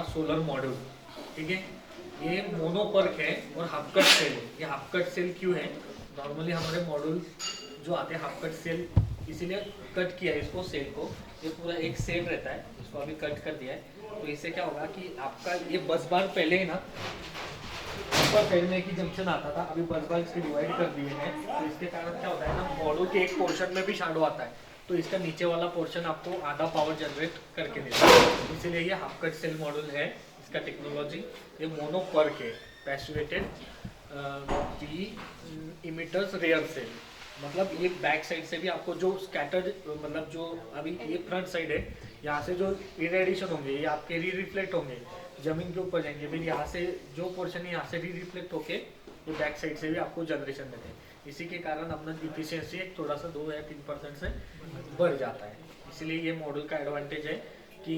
हमारा solar module. ठीक है, ये मोनोपर्क है और हाफ कट सेल है। ये हाफ कट सेल क्यों है? नॉर्मली हमारे मॉड्यूल जो आते हैं हाफ कट सेल, इसीलिए कट किया है इसको, सेल को। ये पूरा एक सेल रहता है, इसको अभी कट कर दिया है। तो इससे क्या होगा कि आपका ये बस बार पहले ही ना ऊपर फैलने की जंक्शन आता था, अभी बस बार इसके डिवाइड कर दिए हैं। तो इसके कारण क्या होता है ना, मॉड्यूल के एक पोर्शन में भी शैडो आता है, तो इसका नीचे वाला पोर्शन आपको आधा पावर जनरेट करके देता है। इसीलिए ये हाफ कट सेल मॉड्यूल है। इसका टेक्नोलॉजी ये मोनोपर्क है, पैचुएटेड इमिटर्स रेयर सेल। मतलब ये बैक साइड से भी आपको जो स्कैटर्ड, मतलब जो अभी ये फ्रंट साइड है, यहाँ से जो इरेडिएशन होंगे ये आपके री रिफ्लेक्ट होंगे, जमीन के ऊपर जाएंगे, फिर यहाँ से जो पोर्शन है यहाँ से री रिफ्लेक्ट होके ये बैक साइड से भी आपको जनरेशन देते हैं। इसी के कारण अपना इफिशियंसी थोड़ा सा 2 या 3% से बढ़ जाता है। इसीलिए ये मॉडल का एडवांटेज है कि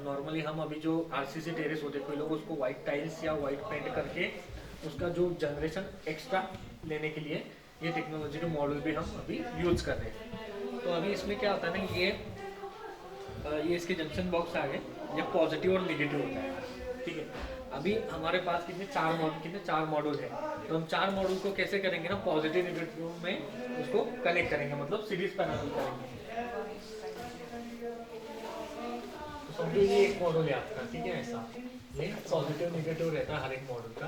नॉर्मली हम अभी जो आरसीसी टेरेस होते हैं, कोई लोग उसको वाइट टाइल्स या वाइट पेंट करके उसका जो जनरेशन एक्स्ट्रा लेने के लिए ये टेक्नोलॉजी के मॉडल भी हम अभी यूज कर रहे हैं। तो अभी इसमें क्या होता है ना, ये इसके जंक्शन बॉक्स आ गए, ये पॉजिटिव और निगेटिव होता है। ठीक है, अभी हमारे पास कितने चार मॉड्यूल है। तो हम 4 मॉड्यूल को कैसे करेंगे ना, पॉजिटिव निगेटिव में उसको कनेक्ट करेंगे, मतलब सीरीज पैनल करेंगे। तो समझो ये एक मॉड्यूल है आपका, ठीक है, ऐसा ये पॉजिटिव निगेटिव रहता है हर एक मॉड्यूल का।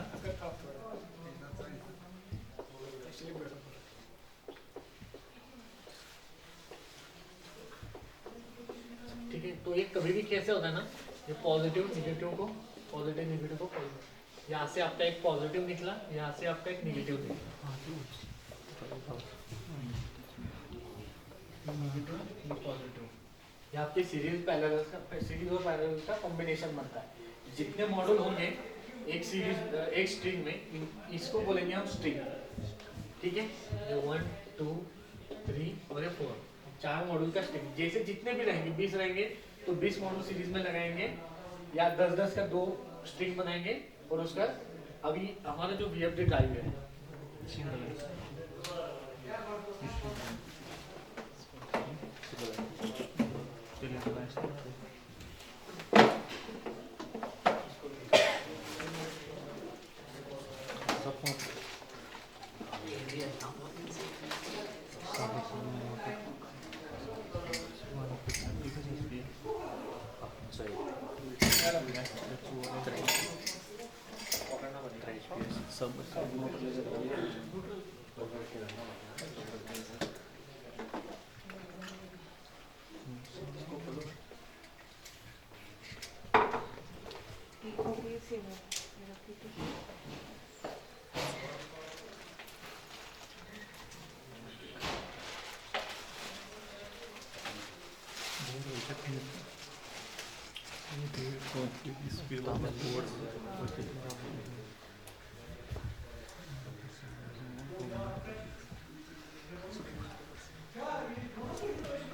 ठीक है, तो ये कभी भी कैसे होता है ना, ये पॉजिटिव निगेटिव को यहाँ से आपका एक पॉजिटिव निकला, यहाँ से आपका एक निगेटिव निकला, पॉजिटिव। ये आपके सीरीज और पैरेलल का कॉम्बिनेशन बनता है। जितने मॉडल होंगे एक स्ट्रिंग में, इसको बोलेंगे हम स्ट्रिंग। ठीक है, 1 2 3 और 4, 4 मॉड्यूल का स्ट्रिंग। जैसे जितने भी रहेंगे 20 रहेंगे तो 20 मॉड्यूल सीरीज में लगाएंगे, या 10-10 का 2 स्ट्रिंग बनाएंगे। और उसका अभी हमारा जो VFD ड्राइव है,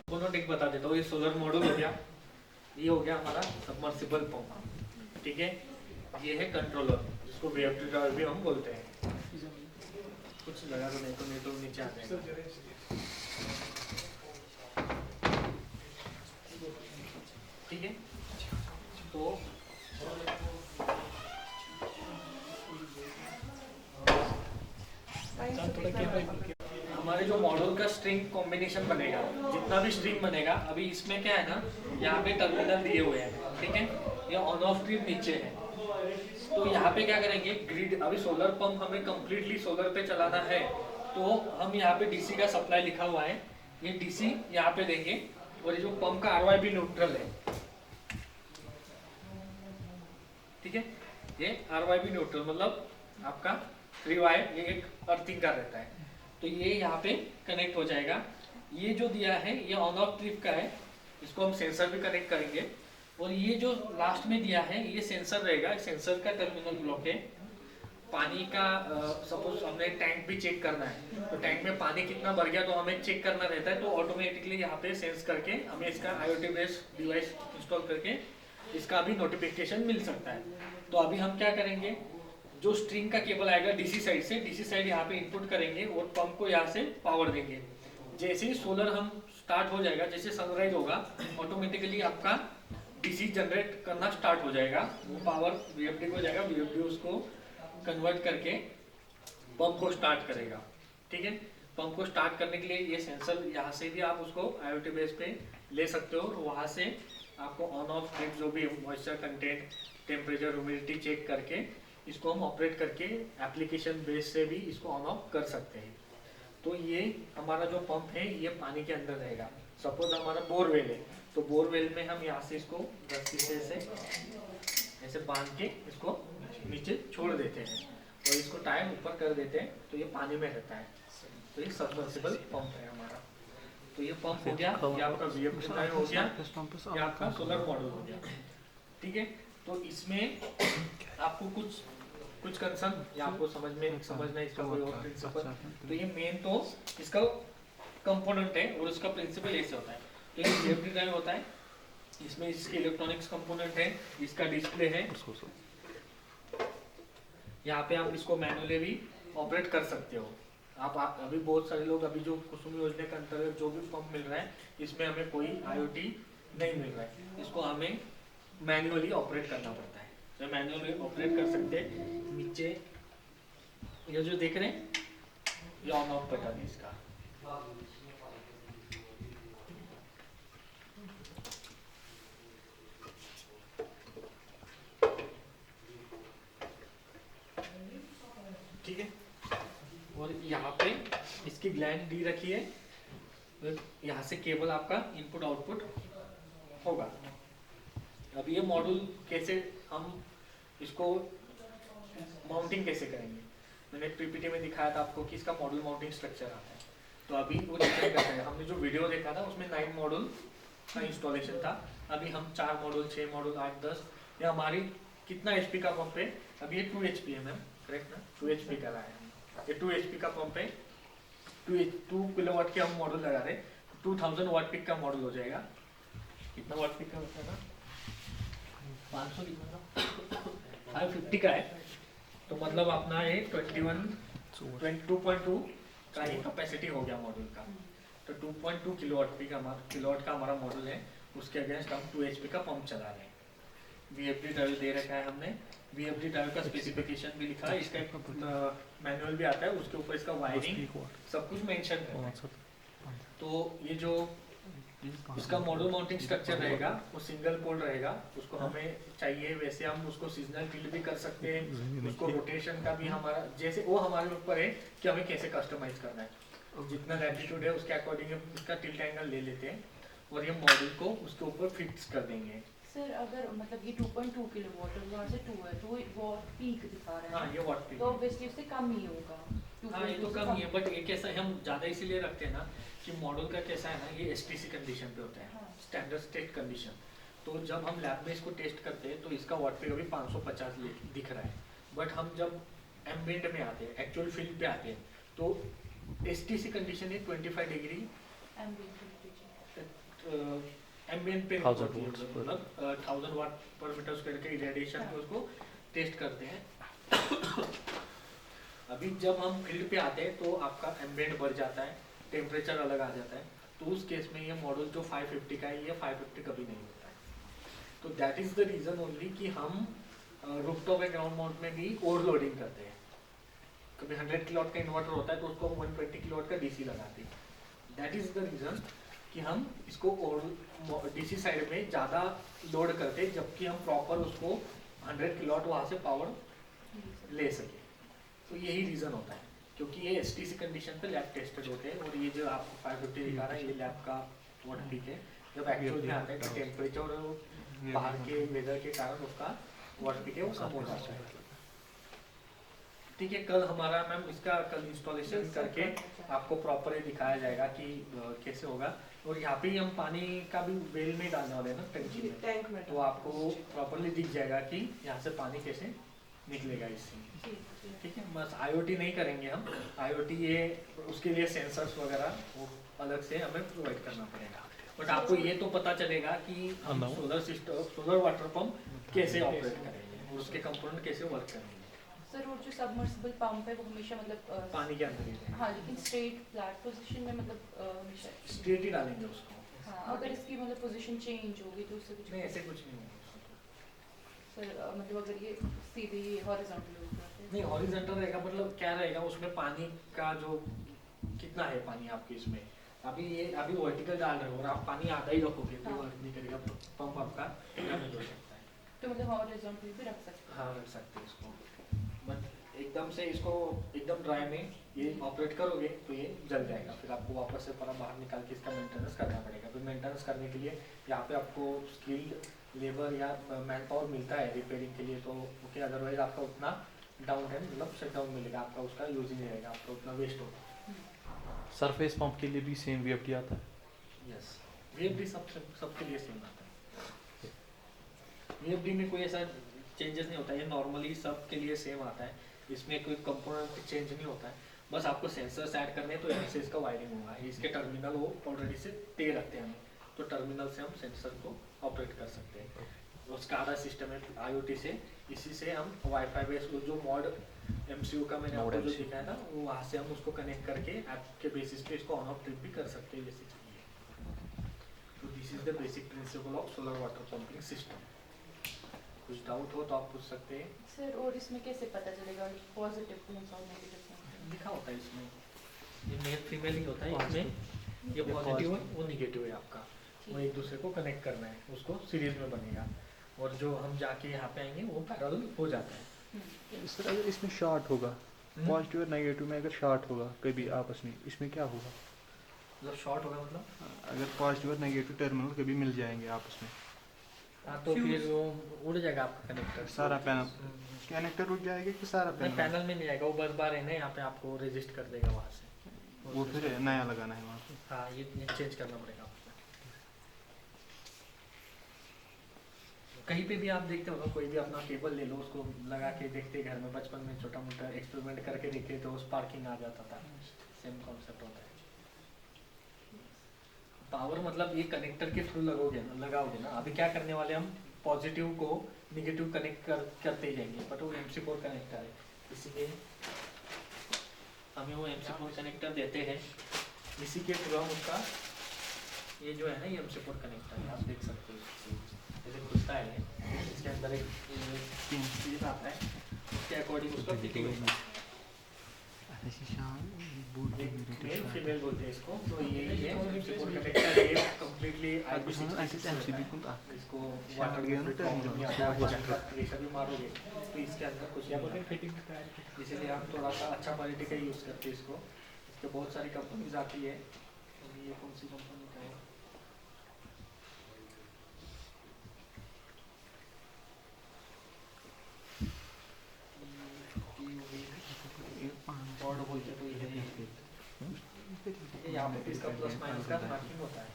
दोनों टिक बता देता हूँ। ये सोलर मॉड्यूल हो गया, ये हो गया हमारा सबमर्सिबल पंप। ठीक है, ये है कंट्रोलर, जिसको VFD ड्राइव भी हम बोलते हैं। कुछ लगा तो नहीं तो नीचे आ जाएगा। ठीक है, तो हमारे जो मॉडल का स्ट्रिंग कॉम्बिनेशन बनेगा, जितना भी स्ट्रिंग बनेगा, अभी इसमें क्या है ना, यहाँ पे टर्मिनल दिए हुए हैं। ठीक है, ये ऑन ऑफ ट्रिप नीचे है। तो यहाँ पे क्या करेंगे, ग्रिड, अभी सोलर पंप हमें कंप्लीटली सोलर पे चलाना है, तो हम यहाँ पे DC का सप्लाई लिखा हुआ है, ये DC यहाँ पे देंगे। और ये जो पंप का ROI भी न्यूट्रल है। ठीक है, ये ROI भी न्यूट्रल, मतलब आपका फ्री वायर, ये एक अर्थिंग का रहता है। तो ये यहाँ पे कनेक्ट हो जाएगा। ये जो दिया है ये ऑन ऑफ ट्रिप का है, इसको हम सेंसर भी कनेक्ट करेंगे। और ये जो लास्ट में दिया है ये सेंसर रहेगा, सेंसर का टर्मिनल ब्लॉक है। पानी का सपोज हमने टैंक भी चेक करना है, तो टैंक में पानी कितना भर गया तो हमें चेक करना रहता है, तो ऑटोमेटिकली यहाँ पे सेंस करके हमें इसका IoT बेस्ड डिवाइस इंस्टॉल करके इसका भी नोटिफिकेशन मिल सकता है। तो अभी हम क्या करेंगे, जो स्ट्रिंग का केबल आएगा DC साइड से, DC साइड यहाँ पे इनपुट करेंगे और पंप को यहाँ से पावर देंगे। जैसे ही सोलर हम स्टार्ट हो जाएगा, जैसे सनराइज होगा, ऑटोमेटिकली आपका डीसी जनरेट करना स्टार्ट हो जाएगा, वो पावर वीएफडी को जाएगा, वीएफडी उसको कन्वर्ट करके पंप को स्टार्ट करेगा। ठीक है, पंप को स्टार्ट करने के लिए ये सेंसर यहाँ से भी आप उसको IoT बेस पे ले सकते हो, वहाँ से आपको ऑन ऑफ स्विच जो भी moisture content, temperature, humidity check करके इसको हम ऑपरेट करके एप्लीकेशन बेस से भी इसको ऑन ऑफ कर सकते हैं। तो ये हमारा जो पंप है ये पानी के अंदर रहेगा। सपोज हमारा बोरवेल है, तो बोरवेल में हम यहाँ से इसको रस्सी से ऐसे बांध के इसको नीचे छोड़ देते हैं और इसको टायर ऊपर कर देते हैं, तो ये पानी में रहता है। तो ये सबमर्सिबल पंप है हमारा। तो ये पंप हो गया, ये आपका वीएफडी ड्राइव हो गया, ये आपका सोलर मॉडल हो गया। ठीक है, तो इसमें आपको कुछ कंसर्न या आपको समझना इसका कोई और प्रिंसिपल, तो ये मेन तो इसका कंपोनेंट है और उसका प्रिंसिपल ऐसे होता है। तो ये वीएफडी ड्राइव होता है, इसमें इसके इलेक्ट्रॉनिक्स कंपोनेंट है, इसका डिस्प्ले है, यहाँ पे आप इसको मैनुअली भी ऑपरेट कर सकते हो। आप अभी बहुत सारे लोग अभी जो कुसुम योजना के अंतर्गत जो भी पंप मिल रहा है इसमें हमें कोई IoT नहीं मिल रहा है, इसको हमें मैनुअली ऑपरेट करना पड़ता है। तो मैनुअली ऑपरेट कर सकते हैं। नीचे ये जो देख रहे हैं ये ऑन ऑफ बटन है इसका। ठीक है, और यहाँ पे इसकी ग्लैंड डी रखी है, यहाँ से केबल आपका इनपुट आउटपुट होगा। अब ये मॉड्यूल कैसे हम इसको माउंटिंग कैसे करेंगे, मैंने PPT में दिखाया था आपको कि इसका मॉड्यूल माउंटिंग स्ट्रक्चर आता है। तो अभी वो डिपेंड करता है, हमने जो वीडियो देखा था उसमें 9 मॉड्यूल का इंस्टॉलेशन था, अभी हम 4 मॉड्यूल, 6 मॉड्यूल, 8, 10, ये हमारी कितना HP का पंप है, अभी ये 2 HP है मैम, करेक्ट ना, 2 HP का है, ये 2 HP का पंप है, 2 किलोवाट के हम मॉडल लगा रहे, 2000 वाट पिक का मॉडल हो जाएगा। कितना वाट पिक का होता है ना, 500 550 का है, तो मतलब अपना ये 22.2 का ही कैपेसिटी हो गया मॉडल का। तो 2.2 किलोवाट का हमारा मॉडल है, उसके अगेंस्ट हम 2 HP का पंप चला रहे हैं। VFD ड्राइव दे रखा है हमने, VFD ड्राइव का स्पेसिफिकेशन भी लिखा है, इसका मैनुअल भी आता है, उसके ऊपर इसका वायरिंग सब कुछ मेंशन है। तो ये जो इसका मॉडल माउंटिंग स्ट्रक्चर रहेगा वो सिंगल पोल रहेगा, उसको हमें चाहिए वैसे हम उसको सीजनल टिल्ट भी कर सकते हैं, उसको रोटेशन का भी हमारा जैसे वो हमारे ऊपर है कि हमें कैसे कस्टमाइज करना है, जितना लैटिट्यूड है उसके अकॉर्डिंग उसका टिल्ट एंगल ले लेते हैं और ये मॉडल को उसके ऊपर फिक्स कर देंगे। सर अगर मतलब ये 2.2 किलोवाट और वहाँ से 2 है तो वॉट पीक दिखा रहा है। हाँ ये वॉट पीक तो ऑब्वियसली उससे कम ही होगा। हाँ ये तो कम ही है, बट ये कैसा है हम ज़्यादा इसीलिए रखते हैं ना कि मॉडल का कैसा है ना, ये STC कंडीशन पे होता है, स्टैंडर्ड स्टेट कंडीशन। तो जब हम लैब में इसको टेस्ट करते हैं तो इसका वॉट पीक अभी 550 दिख रहा है, बट हम जब एम्बिएंट में आते हैं, एक्चुअल फील्ड पे आते हैं, तो STC कंडीशन है 25 डिग्री एम्बिएंट पे मतलब 1000 वाट पर मीटर स्क्वायर के रेडिएशन पे उसको टेस्ट करते हैं। अभी जब हम फील्ड पे आते हैं तो आपका एम्बिएंट बढ़ जाता है, टेम्परेचर अलग आ जाता है, तो उस केस में ये मॉडल जो 550 का है ये 550 कभी नहीं होता है। तो that is the reason only कि हम रूफटॉप एंड ग्राउंड माउंट में भी ओवरलोडिंग करते हैं। कभी 100 किलोवाट का इन्वर्टर होता है तो उसको हम 120 किलोवाट का DC लगाते हैं। दैट इज द रीजन कि हम इसको DC साइड में ज़्यादा लोड करते हैं, जबकि हम प्रॉपर उसको 100 किलोवाट वहाँ से पावर ले सके। तो यही रीज़न होता है, क्योंकि ये STC कंडीशन पे लैब टेस्टेड होते हैं, और ये जो आपको 550 दिखा रहा है ये लैब का वॉट पीक है। जब एक्चुअल में आता है तो टेम्परेचर और बाहर के वेदर के कारण उसका वॉट पीक है वो कम हो जाता है। ठीक है, कल हमारा मैम इसका कल इंस्टॉलेशन करके आपको प्रॉपर ये दिखाया जाएगा कि कैसे होगा। और यहाँ पे हम पानी का भी वेल में डालने वाले हैं ना टैंक में, तो आपको प्रॉपरली दिख जाएगा कि यहाँ से पानी कैसे निकलेगा इससे। ठीक है, बस IoT नहीं करेंगे हम, IoT ये उसके लिए सेंसर्स वगैरह वो अलग से हमें प्रोवाइड करना पड़ेगा, बट आपको ये तो पता चलेगा कि हम solar system, solar water pump कैसे ऑपरेट करेंगे और उसके कंपोनेंट कैसे वर्क करेंगे। सर वो जो सबमर्सिबल पंप है वो हमेशा मतलब पानी के अंदर ही हाँ, लेकिन स्ट्रेट फ्लैट पोजीशन में मतलब हमेशा स्ट्रेट ही डालेंगे उसको, हाँ, अगर इसकी मतलब पोजीशन चेंज होगी तो उससे कुछ नहीं ऐसे कुछ नहीं होगा। सर मतलब अगर ये सीधे हॉरिजॉन्टल हो जाते हैं नहीं हॉरिजॉन्टल रहेगा मतलब क्या रहेगा उसमें पानी का जो कितना है पानी आपके इसमें अभी वर्टिकल डाल रहे हो और आप पानी आधा ही रखोगे तो हाँ। वर्क नहीं करेगा पंप आपका डैमेज हो सकता है। तो मतलब हॉरिजॉन्टल भी रख सकते हैं। हाँ रख सकते हैं इसको बट एकदम से इसको एकदम ड्राई में ये ऑपरेट करोगे तो ये जल जाएगा फिर आपको वापस से पूरा बाहर निकाल के इसका मेंटेनेंस करना पड़ेगा। फिर मेंटेनेंस करने के लिए यहाँ पे आपको स्किल्ड लेबर या मैन पावर मिलता है रिपेयरिंग के लिए तो ओके अदरवाइज आपका उतना डाउन टाइम मतलब शट डाउन मिलेगा आपका उसका यूज ही नहीं रहेगा आपका उतना वेस्ट होगा। सरफेस पंप के लिए भी सेम वीएफडी आता है। यस वीएफडी सबके लिए सेम आता है। वीएफडी में कोई ऐसा चेंजेस नहीं होता है ये नॉर्मली सबके लिए सेम आता है। इसमें कोई कंपोनेंट चेंज नहीं होता है बस आपको सेंसर्स ऐड करने हैं तो यहाँ से इसका वायरिंग होगा इसके टर्मिनल वो ऑलरेडी से दे रखते हैं हमें तो टर्मिनल से हम सेंसर को ऑपरेट कर सकते हैं। और SCADA सिस्टम है IoT से इसी से हम वाईफाई बेस जो मॉड MCU का मैंने आपको जो दिखाया था वो वहाँ से हम उसको कनेक्ट करके ऐप के बेसिस पे इसको ऑन ऑफ ट्रिप भी कर सकते हैं जैसे चाहिए। तो this is the basic principle of solar water pumping system. कुछ डाउट हो तो आप पूछ सकते हैं। सर और इसमें कैसे पता चलेगा पॉजिटिव कौन सा और नेगेटिव कौन सा? लिखा होता है इसमें ये मेल फीमेल ही होता है इसमें ये पॉजिटिव है वो निगेटिव है आपका वो एक दूसरे को कनेक्ट करना है उसको सीरीज में बनेगा और जो हम जाके यहाँ पे आएंगे वो पैरेलल हो जाता है। सर अगर इसमें शॉर्ट होगा पॉजिटिव और नेगेटिव में अगर शॉर्ट होगा कभी आपस में इसमें क्या होगा? मतलब शॉर्ट होगा मतलब अगर पॉजिटिव और नेगेटिव टर्मिनल कभी मिल जाएंगे आपस में हाँ तो फिर वो उड़ जाएगा आपका कनेक्टर सारा पैनल कनेक्टर उठ जाएगा कि सारा नहीं पैनल में नहीं आएगा वो बस बार है ना यहाँ पे आपको रजिस्ट कर देगा वहाँ से वो फिर नया लगाना है वहाँ पे। हाँ ये चेंज करना पड़ेगा आपको। कहीं पे भी आप देखते हो कोई भी अपना केबल ले लो उसको लगा के देखते घर में बचपन में छोटा मोटा एक्सपेरिमेंट करके देखते तो स्पार्किंग आ जाता था सेम कॉन्सेप्ट होता है। पावर मतलब ये कनेक्टर के थ्रू लगाओगे ना अभी क्या करने वाले हम पॉजिटिव को निगेटिव कनेक्ट करते ही जाएंगे बट वो MC4 कनेक्टर है इसीलिए हमें वो MC4 कनेक्टर देते हैं इसी के थ्रू हम उसका ये जो है ना ये MC4 कनेक्टर है आप देख सकते हो जैसे खुलता है इसके अंदर एक चीज आता है उसके अकॉर्डिंग उसका फिटिंग होगा मेल फीमेल बोलते हैं इसको तो ये MC4 कनेक्टर ये कंप्लीटली इसको वाटर प्रेशर भी मारोगे तो इसके अंदर कुछ फिटिंग इसीलिए हम थोड़ा सा अच्छा क्वालिटी का यूज़ करते हैं इसको। इसके बहुत सारी कंपनीज आती है ये कौन सी कंपनी का है और बोलते तो ये यहाँ पे इसका प्लस माइनस का मार्किंग होता है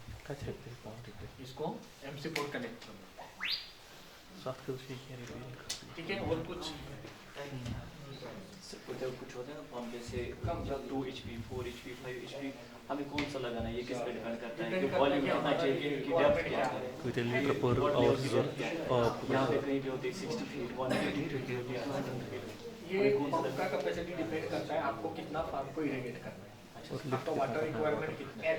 इसको MC4 कनेक्ट करना ठीक है। और कुछ कुछ होता है ना पंप जैसे कम 2 HP 4 HP 5 HP हमें कौन सा लगाना है ये किस पे डिपेंड करता है कि वॉल्यूम कितना चाहिए कि डेप्थ क्या है यहाँ पे कहीं भी होती है 60 फीट 180 ये पंप का कैपेसिटी डिपेंड करता है आपको कितना फार्म को इरिगेट करना है आपका वाटर रिक्वायरमेंट कितना है।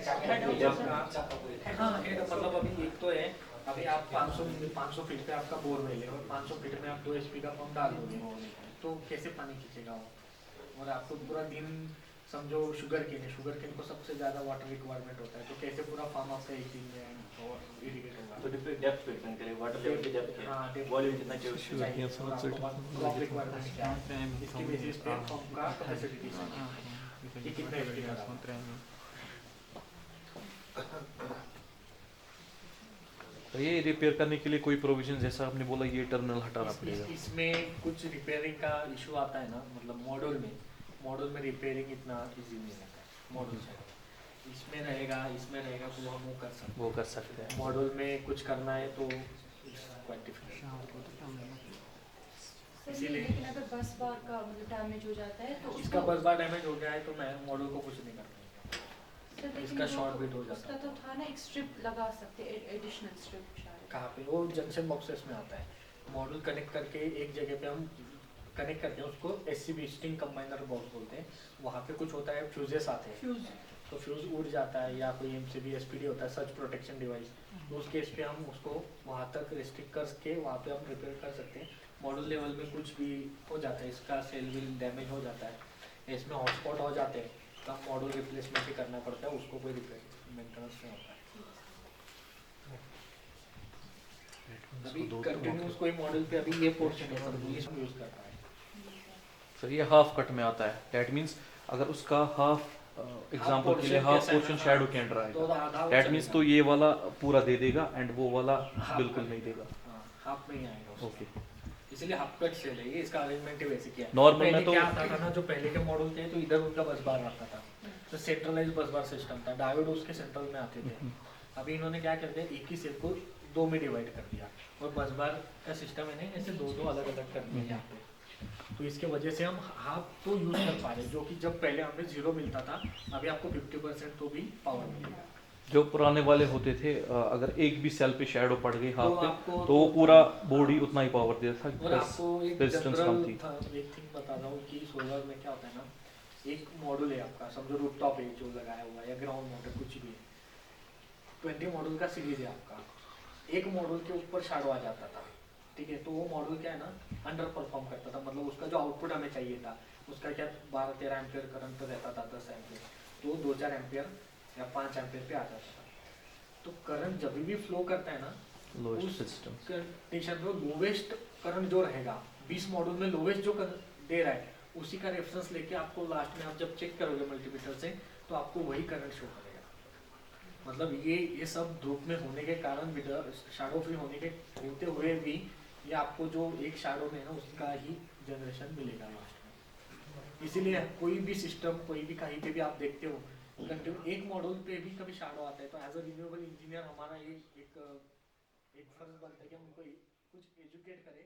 हाँ मतलब अभी एक तो है अभी आप 500 फीट पे आपका बोरवेल है और 500 फीट में आप 2 HP का पंप डाल दोगे तो कैसे पानी खींचेगा वो और आपको पूरा दिन समझो शुगर केन को सबसे ज़्यादा वाटर रिक्वायरमेंट होता है तो कैसे पूरा फार्म आपका एक दिन में इरिगेट होगा तो डेप्थ पे डिपेंड करे वाटर लेवल की डेप्थ क्या है वॉल्यूम कितना चाहिए क्रॉप रिक्वायरमेंट क्या है इसकी बेसिस पे पंप का कैपेसिटी डिसाइड है कि कितना HP का तो ये रिपेयर करने के लिए कोई प्रोविजन जैसा आपने बोला ये टर्मिनल हटाना पड़ेगा इसमें कुछ रिपेयरिंग का इशू आता है ना मतलब मॉडल में रिपेयरिंग इतना इजी नहीं रहता है मॉडल से इसमें रहेगा तो हम वो कर सकते हैं मॉडल में कुछ करना है तो क्वाइट डिफिकल्ट इसीलिए लेकिन अगर बस बार का मतलब डैमेज हो जाता है तो इसका बस बार डैमेज हो गया है तो मैं मॉडल को कुछ नहीं कर सर इसका शॉर्ट बीट हो जाता उसका तो था ना एक स्ट्रिप लगा सकते एडिशनल स्ट्रिप शायद कहाँ पे वो जंक्शन बॉक्सेस में आता है मॉडल कनेक्ट करके एक जगह पे हम कनेक्ट करते हैं उसको SCB स्टिंग कंबाइनर बॉक्स बोलते हैं वहाँ पे कुछ होता है फ्यूजेस आते हैं तो फ्यूज उड़ जाता है या कोई एमसीबी एसपीडी होता है सर्च प्रोटेक्शन डिवाइस, तो उस केस पे हम उसको वहाँ तक रिस्ट्रिक्ट करके वहाँ पे हम रिपेयर कर सकते हैं। मॉडल लेवल में कुछ भी हो जाता है, इसका सेल व्हील डैमेज हो जाता है, इसमें हॉटस्पॉट हो जाते हैं, तो हम मॉडल रिप्लेसमेंट ही करना पड़ता है, उसको कोई रिपेयर मेंटेनेंस नहीं होता है। अभी कंटिन्यूस कोई मॉडल पे अभी ये पोर्शन है सब ये यूज कर रहा है। सर ये हाफ कट में आता है, दैट मीन्स अगर उसका हाफ एग्जांपल के लिए हाफ पोर्शन शैडो के अंडर तो आएगा, आधा दैट मीन्स तो ये वाला पूरा दे देगा एंड वो वाला बिल्कुल नहीं देगा। हाफ में ही आएगा उसका। ओके, इसलिए हाफ कट सेल है ये, इसका अरेंजमेंट ही वैसे किया है। Normal पहले में तो- क्या आता था ना, जो पहले के मॉडल थे तो इधर उनका बस बार आता था, तो सेंट्रलाइज बस बार सिस्टम था, डायोड उसके सेंट्रल में आते थे। अभी इन्होंने क्या कर दिया, एक ही सेल को दो में डिवाइड कर दिया और बस बार का सिस्टम है ना ऐसे दो दो अलग अलग कर दिया यहाँ पे। तो इसके वजह से हम हाफ तो यूज कर पा रहे हैं, जो कि जब पहले हमें 0 मिलता था, अभी आपको 50% तो भी पावर मिलेगा। जो पुराने वाले होते थे अगर एक भी सेल पे शैडो पड़ गई हाफ पे आपको तो वो पूरा बॉडी उतना ही पावर देता था, और आपको एक रेजिस्टेंस कम थी। जनरल एक थिंग बता रहा हूँ कि सोलर में क्या होता है ना, एक मॉडल है आपका, समझो रूफटॉप है जो लगाया हुआ है या ग्राउंड मोटर कुछ भी है, 20 मॉडल का सीरीज है आपका, एक मॉडल के ऊपर शैडो आ जाता था, ठीक है, तो वो मॉडल क्या है ना अंडर परफॉर्म करता था, मतलब उसका जो आउटपुट हमें चाहिए था उसका क्या 12-13 एम्पियर करंट रहता था, 10 एम्पियर, तो 2-4 एम्पियर या 5 एम्पियर पे आ जाता था। तो करंट जब भी फ्लो करता है ना लोएस्ट उस सिस्टम कंडीशन में लोवेस्ट करंट जो रहेगा 20 मॉडल में लोवेस्ट जो दे रहा है उसी का रेफरेंस लेके आपको लास्ट में आप जब चेक करोगे मल्टीमीटर से तो आपको वही करंट शो करेगा। मतलब ये सब धूप में होने के कारण भी, शैडो फ्री होने के होते हुए भी ये आपको जो एक शैडो में है ना उसका ही जनरेशन मिलेगा लास्ट में। इसीलिए कोई भी सिस्टम कोई भी कहीं पे भी आप देखते हो कंटिन्यू एक मॉडल पे भी कभी शैडो आता है, तो एज अ रिन्यूएबल इंजीनियर हमारा एक फर्ज बनता है कि हम उनको कुछ एजुकेट करें